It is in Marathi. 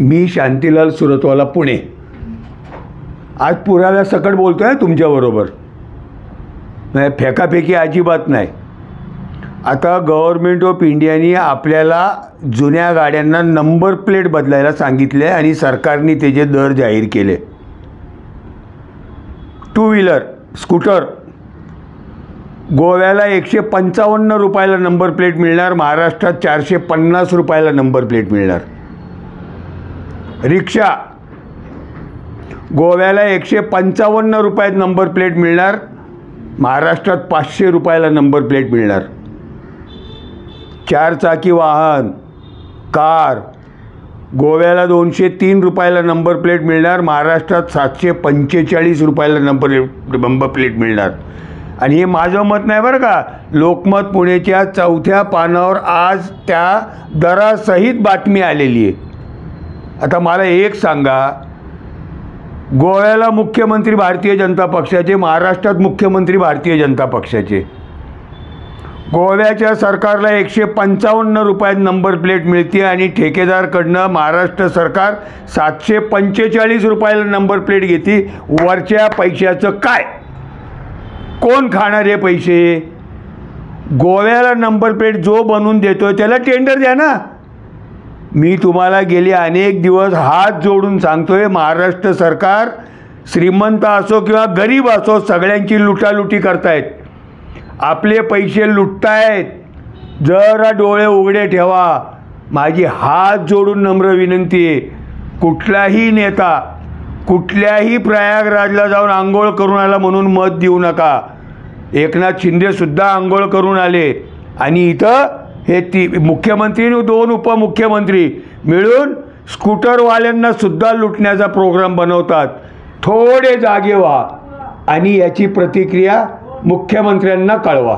मी शांतीलाल सुरतवाला, पुणे. आज पुराव्यासकट बोलतो आहे तुमच्याबरोबर, म्हणजे फेकाफेकी अजिबात नाही. आता गव्हर्मेंट ऑफ इंडियाने आपल्याला जुन्या गाड्यांना नंबर प्लेट बदलायला सांगितले आणि सरकारने त्याचे दर जाहीर केले. टू व्हीलर स्कूटर गोव्याला 155 रुपयाला नंबर प्लेट मिळणार, महाराष्ट्रात 450 रुपयाला नंबर प्लेट मिळणार. रिक्षा गोव्याला 155 रुपयात नंबर प्लेट मिळणार, महाराष्ट्रात 500 रुपयाला नंबर प्लेट मिळणार. 4 चाकी वाहन कार गोव्याला 203 रुपयाला नंबर प्लेट मिळणार, महाराष्ट्रात 745 रुपयाला नंबर प्लेट मिळणार. आणि हे माझं मत नाही बरं का, लोकमत पुणेच्या 4थ्या पानावर आज त्या दरासहित बातमी आलेली आहे. आता मला एक सांगा, गोव्याला मुख्यमंत्री भारतीय जनता पक्षाचे, महाराष्ट्रात मुख्यमंत्री भारतीय जनता पक्षाचे. गोव्याच्या सरकारला 155 रुपयात नंबर प्लेट मिळते आणि ठेकेदारकडनं महाराष्ट्र सरकार 745 रुपयाला नंबर प्लेट घेते. वरच्या पैशाचं काय, कोण खाणार हे पैसे? गोव्याला नंबर प्लेट जो बनवून देतो त्याला टेंडर द्या ना. मी तुम्हाला गेले अनेक दिवस हात जोडून सांगतोय, महाराष्ट्र सरकार श्रीमंत असो किंवा गरीब असो सगळ्यांची लुटालुटी करतायत, आपले पैसे लुटतायत. जरा डोळे उघडे ठेवा. माझी हात जोडून नम्र विनंती आहे, कुठलाही नेता कुठल्याही प्रयागराजला जाऊन आंघोळ करून आला म्हणून मत देऊ नका. एकनाथ शिंदेसुद्धा आंघोळ करून आले आणि इथं हे मुख्यमंत्री आणि 2 उपमुख्यमंत्री मिळून स्कूटरवाल्यांना सुद्धा लुटण्याचा प्रोग्राम बनवतात. थोडे जागे व्हा आणि याची प्रतिक्रिया मुख्यमंत्र्यांना कळवा.